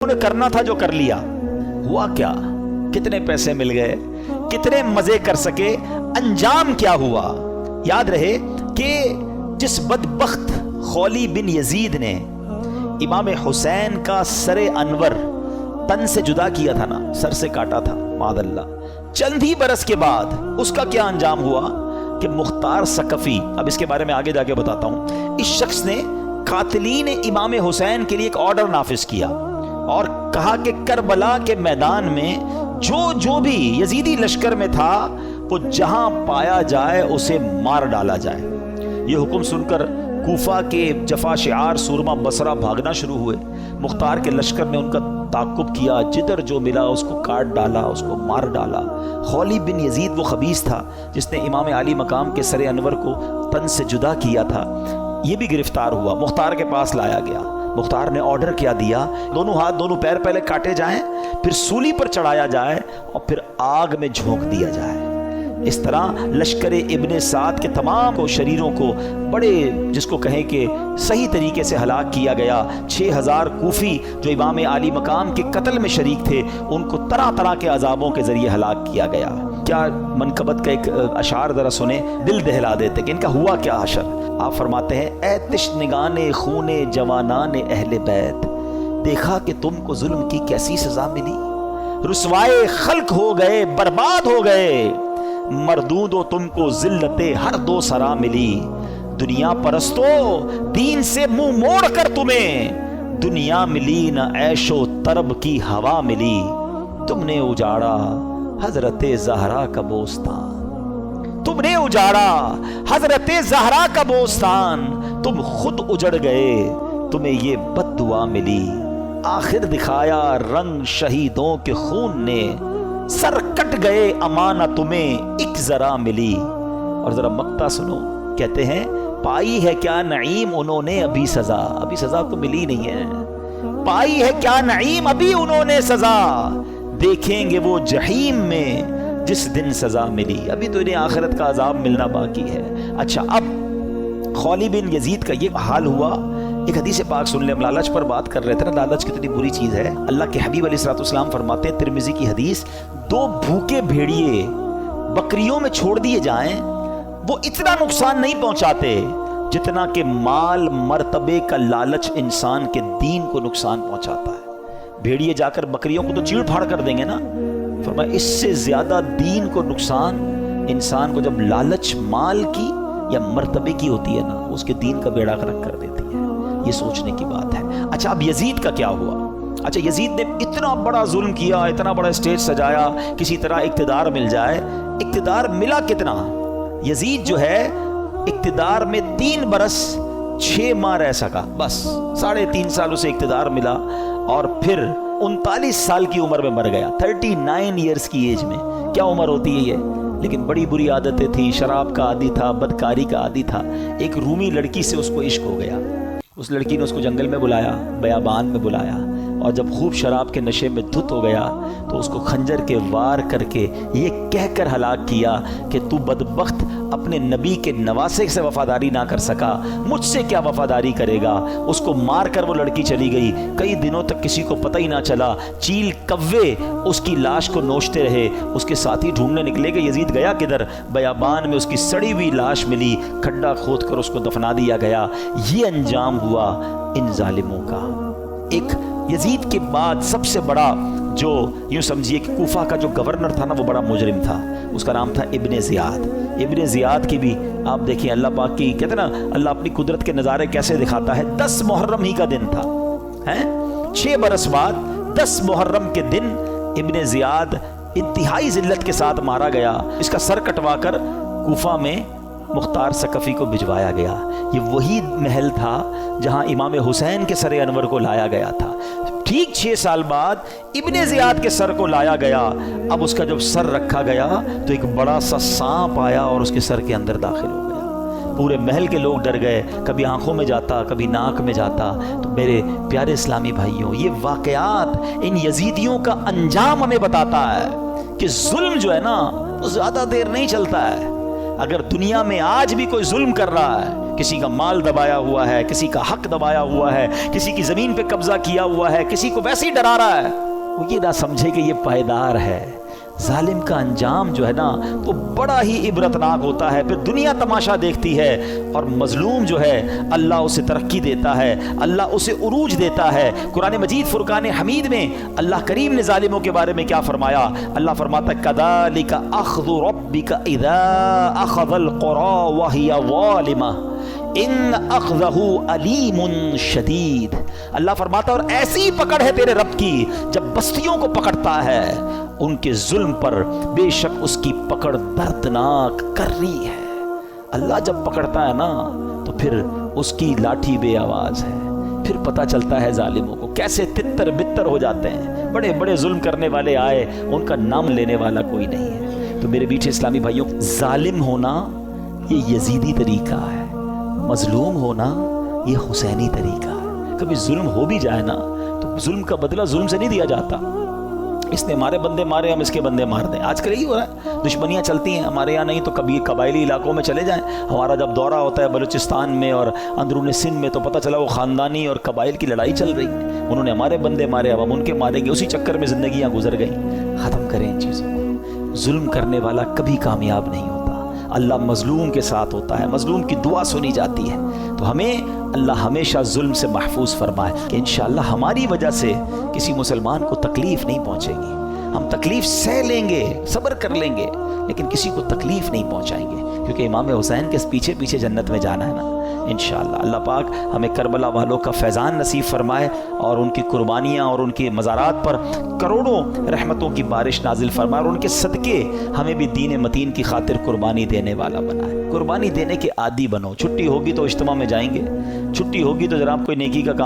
انہوں نے کرنا تھا جو کر لیا. ہوا کیا؟ کتنے پیسے مل گئے، کتنے مزے کر سکے، انجام کیا ہوا؟ یاد رہے کہ جس بدبخت خولی بن یزید نے امام حسین کا سر انور تن سے جدا کیا تھا نا، سر سے کاٹا تھا معاذ اللہ، چند ہی برس کے بعد اس کا کیا انجام ہوا کہ مختار ثقفی، اب اس کے بارے میں آگے جا کے بتاتا ہوں، اس شخص نے قاتلین امام حسین کے لیے ایک آرڈر نافذ کیا اور کہا کہ کربلا کے میدان میں جو بھی یزیدی لشکر میں تھا وہ جہاں پایا جائے اسے مار ڈالا جائے. یہ حکم سن کر کوفہ کے جفا شعار سورما بصرہ بھاگنا شروع ہوئے. مختار کے لشکر نے ان کا تعاقب کیا، جدھر جو ملا اس کو کاٹ ڈالا، اس کو مار ڈالا. خولی بن یزید وہ خبیث تھا جس نے امام علی مقام کے سر انور کو تن سے جدا کیا تھا، یہ بھی گرفتار ہوا، مختار کے پاس لایا گیا. مختار نے آرڈر کیا دیا، دونوں ہاتھ دونوں پیر پہلے کاٹے جائیں، پھر سولی پر چڑھایا جائے اور پھر آگ میں جھونک دیا جائے. اس طرح لشکر ابن سعد کے تمام شریروں کو بڑے جس کو کہیں کہ صحیح طریقے سے ہلاک کیا گیا. 6000 کوفی جو امام علی مقام کے قتل میں شریک تھے ان کو طرح طرح کے عذابوں کے ذریعے ہلاک کیا گیا. کیا منقبت کا ایک اشعار ذرا سنیں، دل دہلا دیتے کہ ان کا ہوا کیا حشر. آپ فرماتے ہیں اے تشنگان خون جوانان اہل بیت، دیکھا کہ تم کو ظلم کی کیسی سزا ملی، رسوائے خلق ہو گئے، برباد ہو گئے، مردود و تم کو ذلت ہر دو سرا ملی. دنیا پرستو دین سے منہ موڑ کر تمہیں دنیا ملی نہ عیش و طرب کی ہوا ملی. تم نے اجاڑا حضرت زہرا کا بوستان، تم نے اجاڑا حضرت زہرا کا بوستان، تم خود اجڑ گئے تمہیں یہ بد دعا ملی. آخر دکھایا رنگ شہیدوں کے خون نے، سر کٹ گئے امانہ تمہیں ایک ذرا ملی. اور ذرا مقطع سنو، کہتے ہیں پائی ہے کیا نعیم انہوں نے ابھی سزا، ابھی سزا تو ملی نہیں ہے، پائی ہے کیا نعیم ابھی انہوں نے سزا، دیکھیں گے وہ جہیم میں جس دن سزا ملی. ابھی تو انہیں آخرت کا عذاب ملنا باقی ہے. اچھا، اب خولی بن یزید کا یہ حال ہوا. ایک حدیث پاک سن لیں، ہم لالچ پر بات کر رہے تھے نا، لالچ کتنی بری چیز ہے. اللہ کے حبیب علیہ الصلوۃ والسلام فرماتے ہیں، ترمذی کی حدیث، 2 بھوکے بھیڑیے بکریوں میں چھوڑ دیے جائیں وہ اتنا نقصان نہیں پہنچاتے جتنا کہ مال مرتبے کا لالچ انسان کے دین کو نقصان پہنچاتا ہے. بھیڑیے جا کر بکریوں کو تو چیڑ پھاڑ کر دیں گے نا، فرمایا اس سے زیادہ دین کو نقصان انسان کو جب لالچ مال کی یا مرتبے کی ہوتی ہے نا، اس کے دین کا بیڑا غرق کر دیتی ہے. یہ سوچنے کی بات ہے. اچھا، اب یزید کا کیا ہوا؟ اچھا، یزید نے اتنا بڑا ظلم کیا، اتنا بڑا اسٹیج سجایا، کسی طرح اقتدار مل جائے. اقتدار ملا کتنا؟ یزید جو ہے اقتدار میں 3 برس 6 ماہ رہ سکا، بس 3.5 سال اسے اقتدار ملا اور پھر 39 سال کی عمر میں مر گیا. 39 ایئرز کی ایج میں. کیا عمر ہوتی ہے یہ؟ لیکن بڑی بری عادتیں تھیں، شراب کا عادی تھا، بدکاری کا عادی تھا. ایک رومی لڑکی سے اس کو عشق ہو گیا. اس لڑکی نے اس کو جنگل میں بلایا، بیابان میں بلایا، اور جب خوب شراب کے نشے میں دھت ہو گیا تو اس کو خنجر کے وار کر کے یہ کہہ کر ہلاک کیا کہ تو بدبخت اپنے نبی کے نواسے سے وفاداری نہ کر سکا، مجھ سے کیا وفاداری کرے گا. اس کو مار کر وہ لڑکی چلی گئی. کئی دنوں تک کسی کو پتہ ہی نہ چلا. چیل کوے اس کی لاش کو نوچتے رہے. اس کے ساتھی ڈھونڈنے نکلے کہ یزید گیا کدھر. بیابان میں اس کی سڑی ہوئی لاش ملی، کھڈا کھود کر اس کو دفنا دیا گیا. یہ انجام ہوا ان ظالموں کا. ایک یزید کے بعد سب سے بڑا جو یوں سمجھیے کہ کوفہ کا جو گورنر تھا نا، وہ بڑا مجرم تھا. اس کا نام تھا ابن زیاد. ابن زیاد کی بھی آپ دیکھیں، اللہ پاک کی کہتے ہیں نا، اللہ اپنی قدرت کے نظارے کیسے دکھاتا ہے. 10 محرم ہی کا دن تھا، 6 برس بعد 10 محرم کے دن ابن زیاد انتہائی ذلت کے ساتھ مارا گیا. اس کا سر کٹوا کر کوفہ میں مختار ثقفی کو بھجوایا گیا. یہ وہی محل تھا جہاں امام حسین کے سر انور کو لایا گیا تھا. ٹھیک 6 سال بعد ابن زیاد کے سر کو لایا گیا. اب اس کا جب سر رکھا گیا تو ایک بڑا سا سانپ آیا اور اس کے سر کے اندر داخل ہو گیا. پورے محل کے لوگ ڈر گئے، کبھی آنکھوں میں جاتا، کبھی ناک میں جاتا. تو میرے پیارے اسلامی بھائیوں، یہ واقعات ان یزیدیوں کا انجام ہمیں بتاتا ہے کہ ظلم جو ہے نا وہ زیادہ دیر نہیں چلتا ہے. اگر دنیا میں آج بھی کوئی ظلم کر رہا ہے، کسی کا مال دبایا ہوا ہے، کسی کا حق دبایا ہوا ہے، کسی کی زمین پہ قبضہ کیا ہوا ہے، کسی کو ویسے ہی ڈرا رہا ہے، وہ یہ نہ سمجھے کہ یہ پائیدار ہے۔ ظالم کا انجام جو ہے نا وہ بڑا ہی عبرتناک ہوتا ہے، پھر دنیا تماشا دیکھتی ہے، اور مظلوم جو ہے اللہ اسے ترقی دیتا ہے، اللہ اسے عروج دیتا ہے۔ قرآن مجید فرقان حمید میں اللہ کریم نے ظالموں کے بارے میں کیا فرمایا؟ اللہ فرماتا ہے کذالک اخذ ربک اذا اخذ القری وہی ظالمہ ان اخذہ علیم شدید۔ اللہ فرماتا اور ایسی پکڑ ہے تیرے رب کی جب بستیوں کو پکڑتا ہے ان کے ظلم پر، بے شک اس کی پکڑ دردناک کر رہی ہے۔ اللہ جب پکڑتا ہے نا تو پھر اس کی لاٹھی بے آواز ہے، پھر پتہ چلتا ہے ظالموں کو کیسے تتر بتر ہو جاتے ہیں۔ بڑے بڑے ظلم کرنے والے آئے، ان کا نام لینے والا کوئی نہیں ہے۔ تو میرے میٹھے اسلامی بھائیوں، ظالم ہونا یہ یزیدی طریقہ ہے، مظلوم ہونا یہ حسینی طریقہ ہے۔ کبھی ظلم ہو بھی جائے نا تو ظلم کا بدلہ ظلم سے نہیں دیا جاتا، اس نے ہمارے بندے مارے ہم اس کے بندے مار دیں۔ آج کل یہی ہو رہا ہے، دشمنیاں چلتی ہیں، ہمارے یہاں نہیں تو کبھی قبائلی علاقوں میں چلے جائیں۔ ہمارا جب دورہ ہوتا ہے بلوچستان میں اور اندرون سندھ میں تو پتہ چلا وہ خاندانی اور قبائل کی لڑائی چل رہی ہے، انہوں نے ہمارے بندے مارے، اب ہم ان کے ماریں گے، اسی چکر میں زندگیاں گزر گئیں۔ ختم کریں ان چیزوں کو۔ ظلم کرنے والا کبھی کامیاب نہیں ہوتا، اللہ مظلوم کے ساتھ ہوتا ہے، مظلوم کی دعا سنی جاتی ہے۔ تو ہمیں اللہ ہمیشہ ظلم سے محفوظ فرمائے کہ انشاءاللہ ہماری وجہ سے کسی مسلمان کو تکلیف نہیں پہنچے گی، ہم تکلیف سہ لیں گے، صبر کر لیں گے، لیکن کسی کو تکلیف نہیں پہنچائیں گے، کیونکہ امام حسین کے پیچھے پیچھے جنت میں جانا ہے نا انشاءاللہ۔ اللہ پاک ہمیں کربلا والوں کا فیضان نصیب فرمائے اور ان کی قربانیاں اور ان کی مزارات پر کروڑوں رحمتوں کی بارش نازل فرمائے، اور ان کے صدقے ہمیں بھی دین متین کی خاطر قربانی دینے والا بنائے۔ قربانی دینے کے عادی بنو، چھٹی ہوگی تو اجتماع میں جائیں گے، چھٹی ہوگی تو جناب کوئی نیکی کا کام